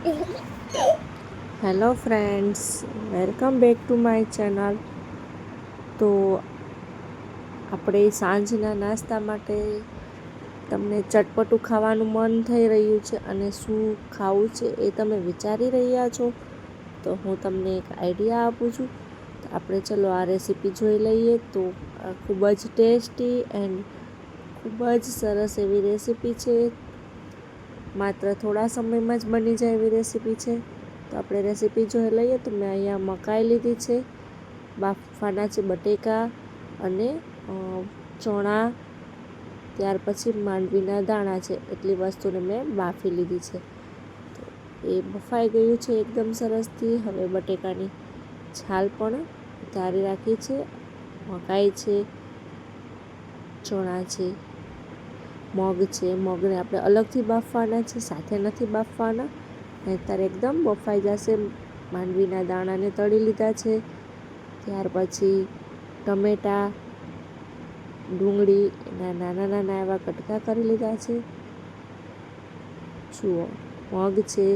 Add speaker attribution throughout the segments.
Speaker 1: Hello friends, welcome back to my channel. તો આપણે સાંજના નાસ્તા માટે તમને ચટપટું ખાવાનું મન થઈ રહ્યું છે અને શું ખાવું છે એ તમે વિચારી રહ્યા છો, તો હું તમને એક આઈડિયા આપું છું. તો આપણે ચલો આ રેસીપી જોઈ લઈએ. તો આ ખૂબ જ ટેસ્ટી એન્ડ ખૂબ જ સરસ એવી રેસીપી છે. માત્ર થોડા સમયમાં જ બની જાય એવી રેસીપી છે. તો આપણે રેસીપી જોઈ લઈએ. તો મેં અહીંયા મકાઈ લીધી છે, બાફવાના છે બટેકા અને ચણા, ત્યાર પછી માંડવીના દાણા છે. એટલી વસ્તુને મેં બાફી લીધી છે. તો એ બફાઈ ગયું છે એકદમ સરસથી. હવે બટેકાની છાલ પણ ઉતારી રાખી છે. મકાઈ છે, ચણા છે, મગ છે. મગને આપણે અલગથી બાફવાના છે, સાથે નથી બાફવાના, નહીંતર એકદમ બફાઈ જશે. માંડવીના દાણાને તળી લીધા છે. ત્યાર પછી ટમેટાં, ડુંગળી એના નાના નાના એવા કટકા કરી લીધા છે. જુઓ, મગ છે,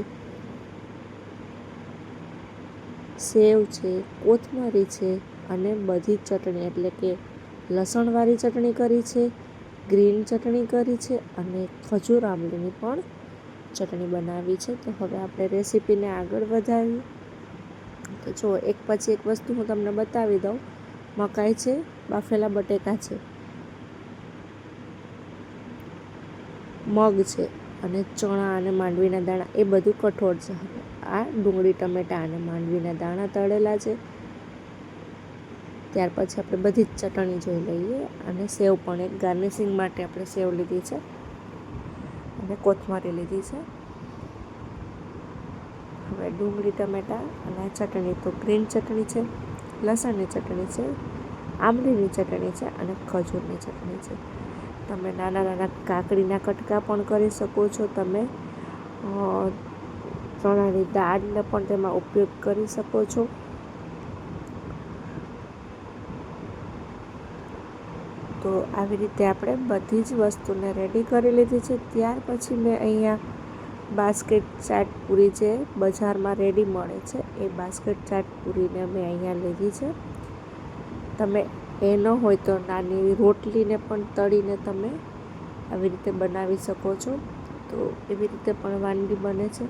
Speaker 1: સેવ છે, કોથમરી છે અને બધી ચટણી એટલે કે લસણવાળી ચટણી કરી છે, ગ્રીન ચટણી કરી છે અને ખજૂર આંબલીની પણ ચટણી બનાવી છે. તો હવે આપણે રેસીપીને આગળ વધારીએ. તો જો એક પછી એક વસ્તુ હું તમને બતાવી દઉં. મકાઈ છે, બાફેલા બટેકા છે, મગ છે અને ચણા અને માંડવીના દાણા, એ બધું કઠોળ છે. હવે આ ડુંગળી, ટમેટાં અને માંડવીના દાણા તળેલા છે. ત્યાર પછી આપણે બધી જ ચટણી જોઈ લઈએ. અને સેવ પણ એક ગાર્નિશિંગ માટે આપણે સેવ લીધી છે અને કોથમરી લીધી છે. હવે ડુંગળી, ટમેટાં અને ચટણી, તો ગ્રીન ચટણી છે, લસણની ચટણી છે, આંબલીની ચટણી છે અને ખજૂરની ચટણી છે. તમે નાના નાના કાકડીના કટકા પણ કરી શકો છો. તમે ચણાની દાળને પણ તેમાં ઉપયોગ કરી શકો છો. તો આવી રીતે આપણે બધી જ વસ્તુને રેડી કરી લીધી છે. ત્યાર પછી મેં અહીંયા બાસ્કેટ ચાટ પૂરી જે બજારમાં રેડી મળે છે, એ બાસ્કેટ ચાટ પૂરીને મેં અહીંયા લીધી છે. તમે એ ન હોય તો નાની એવી રોટલીને પણ તળીને તમે આવી રીતે બનાવી શકો છો. તો એવી રીતે પણ વાનગી બને છે.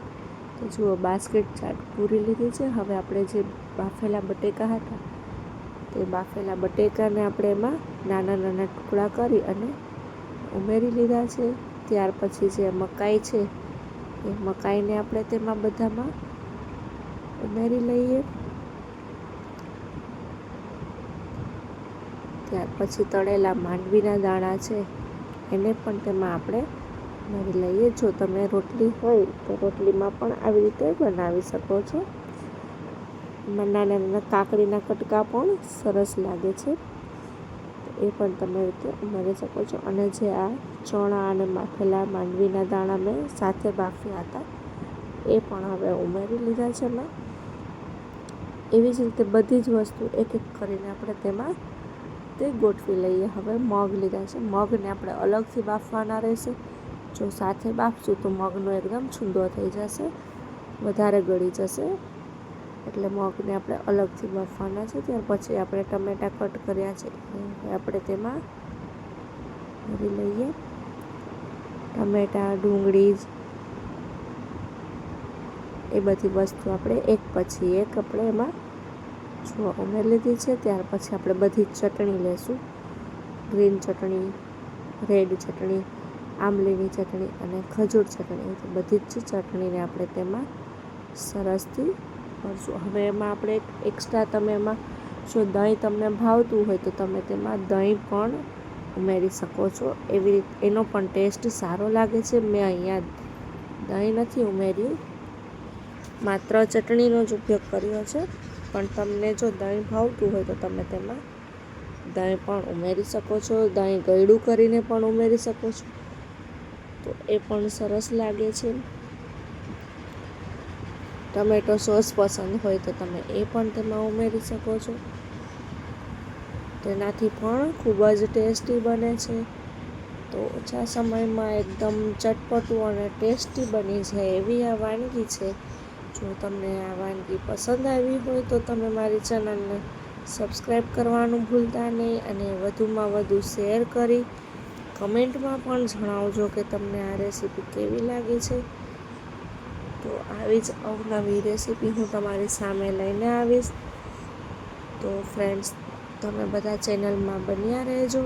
Speaker 1: તો જુઓ, બાસ્કેટ ચાટ પૂરી લીધી છે. હવે આપણે જે બાફેલા બટેકા હતા, તે બાફેલા બટેકાને આપણે એમાં નાના નાના ટુકડા કરી અને ઉમેરી લીધા છે. ત્યાર પછી જે મકાઈ છે, એ મકાઈને આપણે તેમાં બધામાં ઉમેરી લઈએ. ત્યાર પછી તળેલા માંડવીના દાણા છે, એને પણ તેમાં આપણે ઉમેરી લઈએ. જો તમે રોટલી હોય તો રોટલીમાં પણ આવી રીતે બનાવી શકો છો. એમાં નાના નાના કાકડીના કટકા પણ સરસ લાગે છે, તો એ પણ તમે રીતે ઉમેરી શકો છો. અને જે આ ચણા અને બાફેલા માંડવીના દાણા મેં સાથે બાફ્યા હતા, એ પણ હવે ઉમેરી લીધા છે મેં. એવી જ રીતે બધી જ વસ્તુ એક એક કરીને આપણે તેમાં તે ગોઠવી લઈએ. હવે મગ લીધા છે. મગને આપણે અલગથી બાફવાના રહેશે. જો સાથે બાફશું તો મગનો એકદમ છૂંદો થઈ જશે, વધારે ગળી જશે, એટલે મગને આપણે અલગથી બાફવાના છે. ત્યાર પછી આપણે ટમેટાં કટ કર્યા છે, એ આપણે તેમાં ભરી લઈએ. ટમેટાં, ડુંગળી, એ બધી વસ્તુ આપણે એક પછી એક આપણે એમાં ઉમેરી લીધી છે. ત્યાર પછી આપણે બધી જ ચટણી લેશું. ગ્રીન ચટણી, રેડ ચટણી, આંબલીની ચટણી અને ખજૂર ચટણી, તો બધી જ ચટણીને આપણે તેમાં સરસથી ભરશું. હવે એમાં આપણે એક્સ્ટ્રા તમે એમાં જો દહીં તમને ભાવતું હોય તો તમે તેમાં દહીં પણ ઉમેરી શકો છો. એવી રીતે એનો પણ ટેસ્ટ સારો લાગે છે. મેં અહીંયા દહીં નથી ઉમેર્યું, માત્ર ચટણીનો જ ઉપયોગ કર્યો છે. પણ તમને જો દહીં ભાવતું હોય તો તમે તેમાં દહીં પણ ઉમેરી શકો છો. દહીં ગળ્યું કરીને પણ ઉમેરી શકો છો, તો એ પણ સરસ લાગે છે. ટમેટો સોસ પસંદ હોય તો તમે એ પણ તેમાં ઉમેરી શકો છો. તેનાથી પણ ખૂબ જ ટેસ્ટી બને છે. તો ઓછા સમયમાં એકદમ ચટપટું અને ટેસ્ટી બની જાય એવી આ વાનગી છે. જો તમને આ વાનગી પસંદ આવી હોય તો તમે મારી ચેનલને સબસ્ક્રાઈબ કરવાનું ભૂલતા નહીં અને વધુમાં વધુ શેર કરી કમેન્ટમાં પણ જણાવજો કે તમને આ રેસીપી કેવી લાગી છે. તો આવી જ અવનવી રેસીપી હું તમારી સામે લઈને આવીશ. તો ફ્રેન્ડ્સ, તમે બધા ચેનલમાં બન્યા રહેજો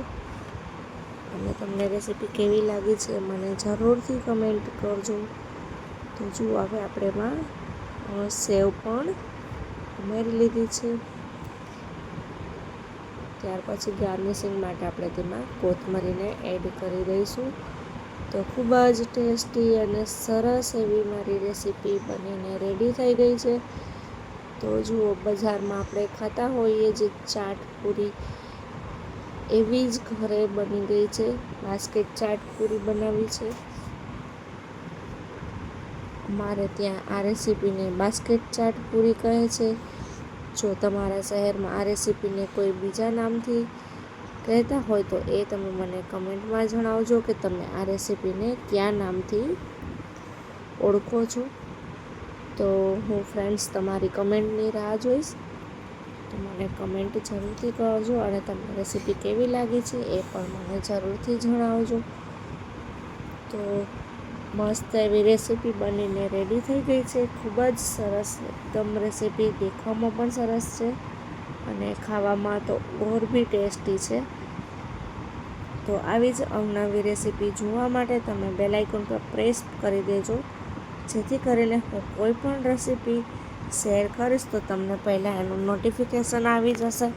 Speaker 1: અને તમને રેસીપી કેવી લાગી છે મને જરૂરથી કમેન્ટ કરજો. તો જુઓ, હવે આપણે એમાં સેવ પણ ઉમેરી લીધી છે. ત્યાર પછી ગાર્નિશિંગ માટે આપણે તેમાં કોથમરીને એડ કરી દઈશું. તો ખૂબ જ ટેસ્ટી અને સરસ એવી મારી રેસીપી બનીને રેડી થઈ ગઈ છે. તો જુઓ, બજારમાં આપણે ખાતા હોઈએ જે ચાટ પૂરી એવી જ ઘરે બની ગઈ છે. બાસ્કેટ ચાટ પૂરી બનાવી છે. અમારે ત્યાં આ રેસીપીને બાસ્કેટ ચાટ પૂરી કહે છે. જો તમારા શહેરમાં આ રેસીપીને કોઈ બીજા નામથી કહેતા હોય તો એ તમે મને કમેન્ટમાં જણાવજો કે તમે આ રેસીપીને કયા નામથી ઓળખો છો. તો હું ફ્રેન્ડ્સ તમારી કમેન્ટની રાહ જોઈશ. તો મને કમેન્ટ જરૂરથી કરજો અને તમને રેસીપી કેવી લાગી છે એ પણ મને જરૂરથી જણાવજો. તો મસ્ત એવી રેસીપી બનીને રેડી થઈ ગઈ છે. ખૂબ જ સરસ એકદમ રેસીપી દેખાવામાં પણ સરસ છે અને ખાવામાં તો ઓર બી ટેસ્ટી છે. તો આવી જ અવનવી રેસીપી જોવા માટે તમે બેલ આઇકોન પર પ્રેસ કરી દેજો, જેથી કરીને હું કોઈ પણ રેસીપી શેર કરીશ તો તમને પહેલાં એનું નોટિફિકેશન આવી જશે.